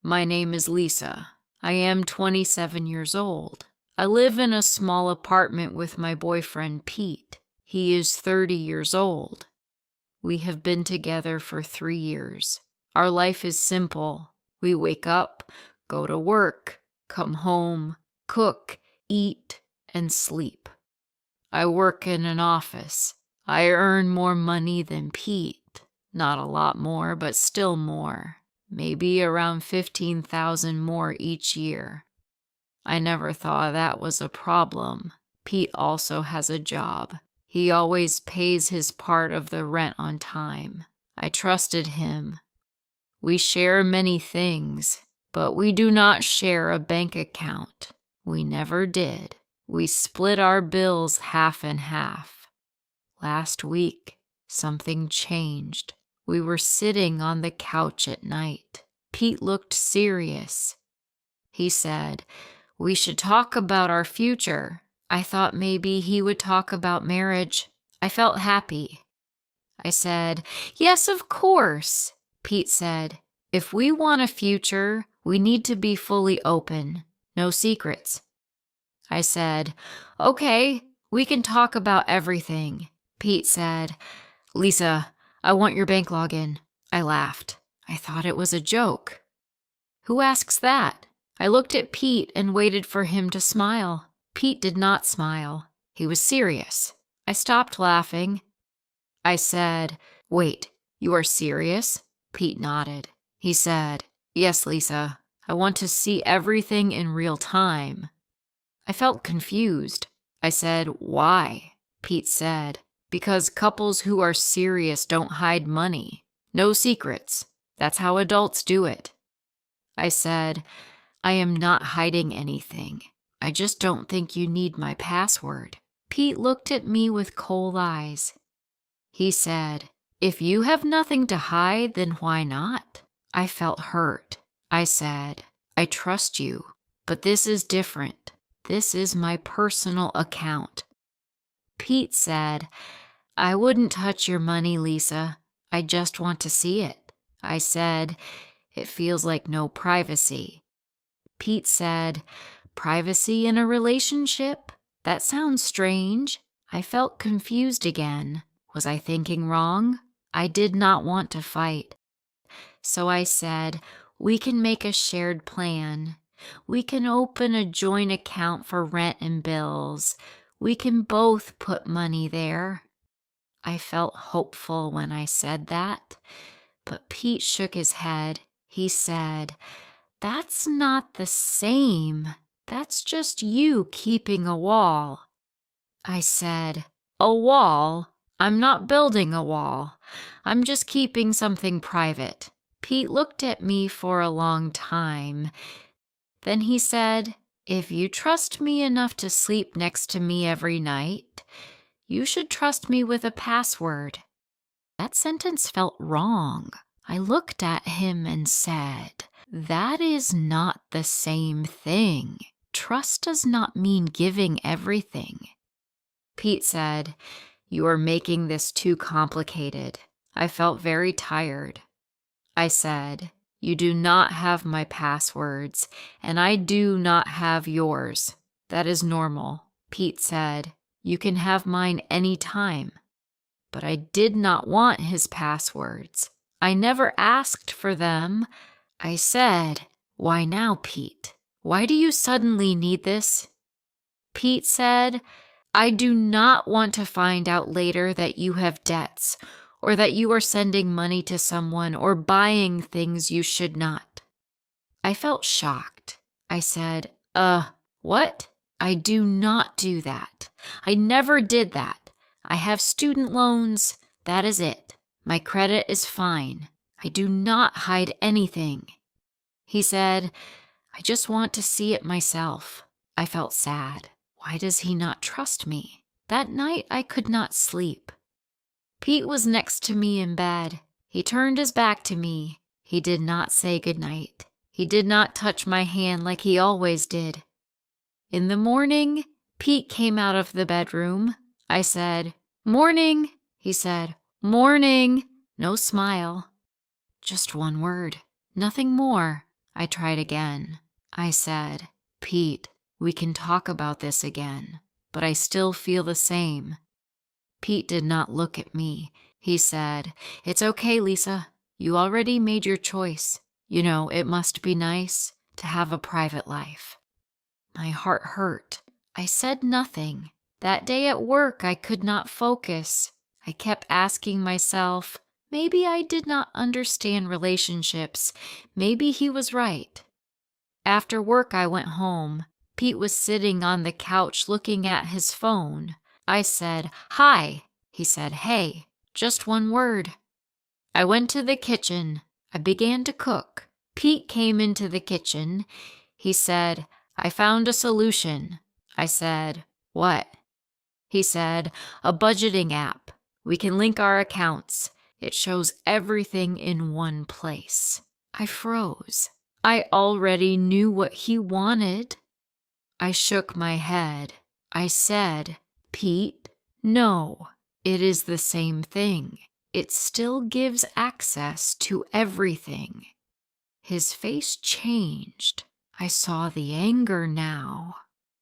My name is Lisa. I am 27 years old. I live in a small apartment with my boyfriend, Pete. He is 30 years old. We have been together for 3 years. Our life is simple. We wake up, go to work, come home, cook, eat, and sleep. I work in an office. I earn more money than Pete. Not a lot more, but still more. Maybe around 15,000 more each year. I never thought that was a problem. Pete also has a job. He always pays his part of the rent on time. I trusted him. We share many things, but we do not share a bank account. We never did. We split our bills half and half. Last week, something changed. We were sitting on the couch at night. Pete looked serious. He said, "We should talk about our future." I thought maybe he would talk about marriage. I felt happy. I said, "Yes, of course." Pete said, "If we want a future, we need to be fully open. No secrets." I said, "Okay, we can talk about everything." Pete said, "Lisa, I want your bank login." I laughed. I thought it was a joke. "Who asks that?" I looked at Pete and waited for him to smile. Pete did not smile. He was serious. I stopped laughing. I said, "Wait, you are serious?" Pete nodded. He said, "Yes, Lisa. I want to see everything in real time." I felt confused. I said, "Why?" Pete said, "Because couples who are serious don't hide money. No secrets. That's how adults do it." I said, "I am not hiding anything. I just don't think you need my password." Pete looked at me with cold eyes. He said, "If you have nothing to hide, then why not?" I felt hurt. I said, "I trust you, but this is different. This is my personal account." Pete said, "I wouldn't touch your money, Lisa. I just want to see it." I said, "It feels like no privacy." Pete said, "Privacy in a relationship? That sounds strange." I felt confused again. Was I thinking wrong? I did not want to fight. So I said, "We can make a shared plan. We can open a joint account for rent and bills. We can both put money there." I felt hopeful when I said that, but Pete shook his head. He said, "That's not the same. That's just you keeping a wall." I said, "A wall? I'm not building a wall. I'm just keeping something private." Pete looked at me for a long time. Then he said, "If you trust me enough to sleep next to me every night, you should trust me with a password." That sentence felt wrong. I looked at him and said, "That is not the same thing. Trust does not mean giving everything." Pete said, "You are making this too complicated." I felt very tired. I said, "You do not have my passwords, and I do not have yours. That is normal." Pete said, "You can have mine any time." But I did not want his passwords. I never asked for them. I said, "Why now, Pete? Why do you suddenly need this?" Pete said, "I do not want to find out later that you have debts, or that you are sending money to someone or buying things you should not." I felt shocked. I said, what? I do not do that. I never did that. I have student loans. That is it. My credit is fine. I do not hide anything." He said, "I just want to see it myself." I felt sad. Why does he not trust me? That night I could not sleep. Pete was next to me in bed. He turned his back to me. He did not say goodnight. He did not touch my hand like he always did. In the morning, Pete came out of the bedroom. I said, "Morning." He said, "Morning." No smile. Just one word. Nothing more. I tried again. I said, Pete, we can talk about this again, but I still feel the same. Pete did not look at me. He said, It's okay, Lisa. You already made your choice. You know, it must be nice to have a private life. My heart hurt. I said nothing. That day at work, I could not focus. I kept asking myself, maybe I did not understand relationships. Maybe he was right. After work, I went home. Pete was sitting on the couch looking at his phone. I said, Hi. He said, Hey, just one word. I went to the kitchen. I began to cook. Pete came into the kitchen. He said, I found a solution. I said, What? He said, A budgeting app. We can link our accounts. It shows everything in one place. I froze. I already knew what he wanted. I shook my head. I said, Pete, no, it is the same thing. It still gives access to everything. His face changed. I saw the anger now.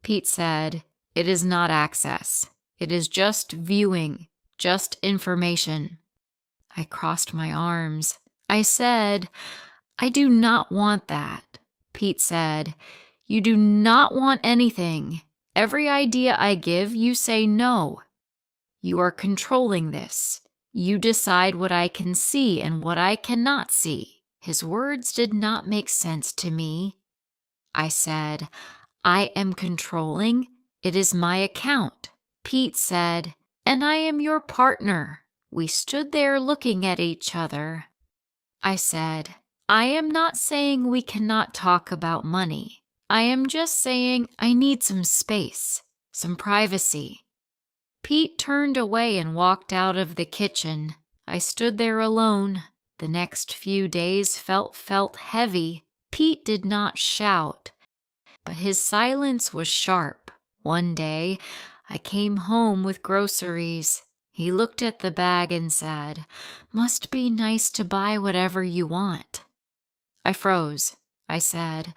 Pete said, It is not access. It is just viewing, just information. I crossed my arms. I said, I do not want that. Pete said, You do not want anything. Every idea I give, you say no. You are controlling this. You decide what I can see and what I cannot see. His words did not make sense to me. I said, I am controlling. It is my account. Pete said, And I am your partner. We stood there looking at each other. I said, I am not saying we cannot talk about money. I am just saying I need some space, some privacy. Pete turned away and walked out of the kitchen. I stood there alone. The next few days felt heavy. Pete did not shout, but his silence was sharp. One day, I came home with groceries. He looked at the bag and said, Must be nice to buy whatever you want. I froze. I said,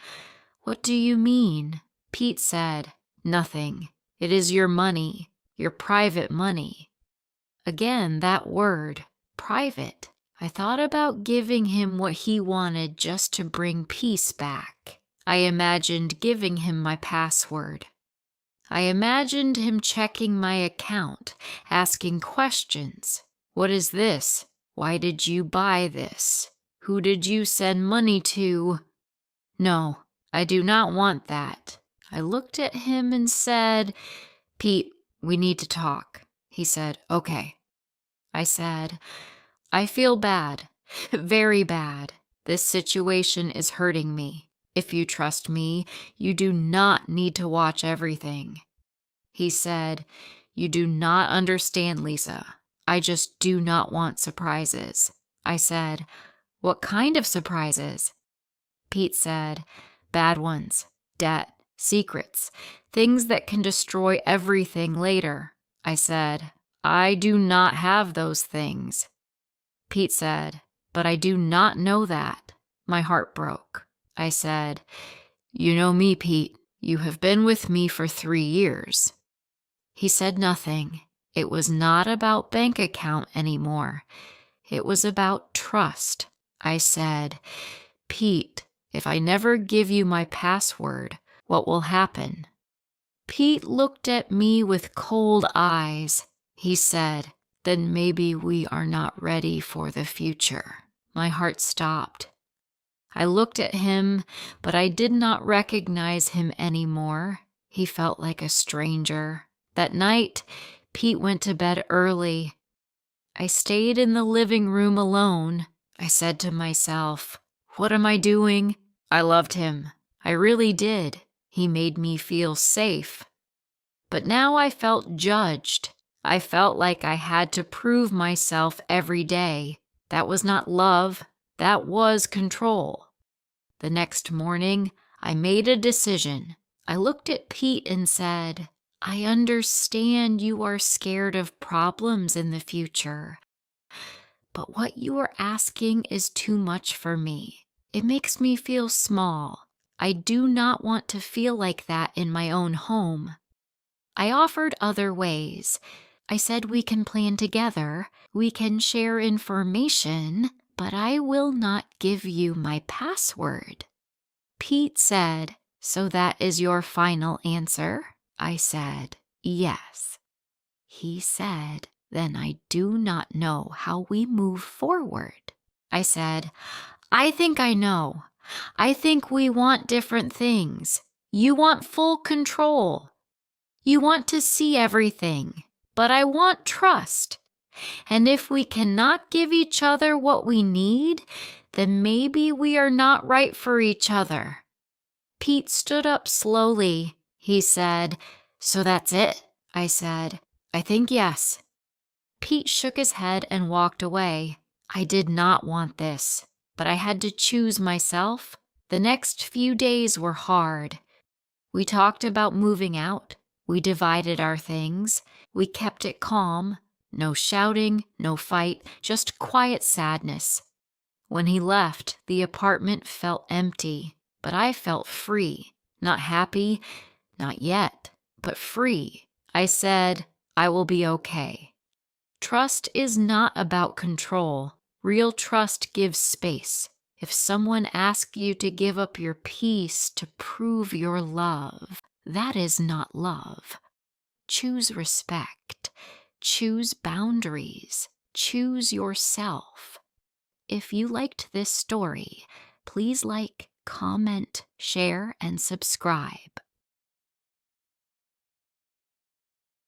What do you mean? Pete said, Nothing. It is your money, your private money. Again, that word, private. I thought about giving him what he wanted just to bring peace back. I imagined giving him my password. I imagined him checking my account, asking questions. What is this? Why did you buy this? Who did you send money to? No, I do not want that. I looked at him and said, Pete, we need to talk. He said, Okay. I said, I feel bad, very bad. This situation is hurting me. If you trust me, you do not need to watch everything. He said, You do not understand, Lisa. I just do not want surprises. I said, What kind of surprises? Pete said, Bad ones, debt, secrets, things that can destroy everything later. I said, I do not have those things. Pete said, But I do not know that. My heart broke. I said, You know me, Pete. You have been with me for 3 years. He said nothing. It was not about bank account anymore. It was about trust. I said, Pete, if I never give you my password, what will happen? Pete looked at me with cold eyes. He said, Then maybe we are not ready for the future. My heart stopped. I looked at him, but I did not recognize him anymore. He felt like a stranger. That night, Pete went to bed early. I stayed in the living room alone. I said to myself, What am I doing? I loved him. I really did. He made me feel safe. But now I felt judged. I felt like I had to prove myself every day. That was not love. That was control. The next morning, I made a decision. I looked at Pete and said, I understand you are scared of problems in the future, but what you are asking is too much for me. It makes me feel small. I do not want to feel like that in my own home. I offered other ways. I said we can plan together, we can share information, but I will not give you my password. Pete said, "So that is your final answer?" I said, "Yes." He said, "Then I do not know how we move forward." I said, "I think I know. I think we want different things. You want full control. You want to see everything, but I want trust. And if we cannot give each other what we need, then maybe we are not right for each other." Pete stood up slowly. He said, "So that's it?" I said, "I think yes." Pete shook his head and walked away. I did not want this, but I had to choose myself. The next few days were hard. We talked about moving out. We divided our things. We kept it calm. No shouting, no fight, just quiet sadness. When he left, the apartment felt empty, but I felt free. Not happy, not yet, but free. I said, "I will be okay." Trust is not about control. Real trust gives space. If someone asks you to give up your peace to prove your love, that is not love. Choose respect. Choose boundaries. Choose yourself. If you liked this story, please like, comment, share, and subscribe.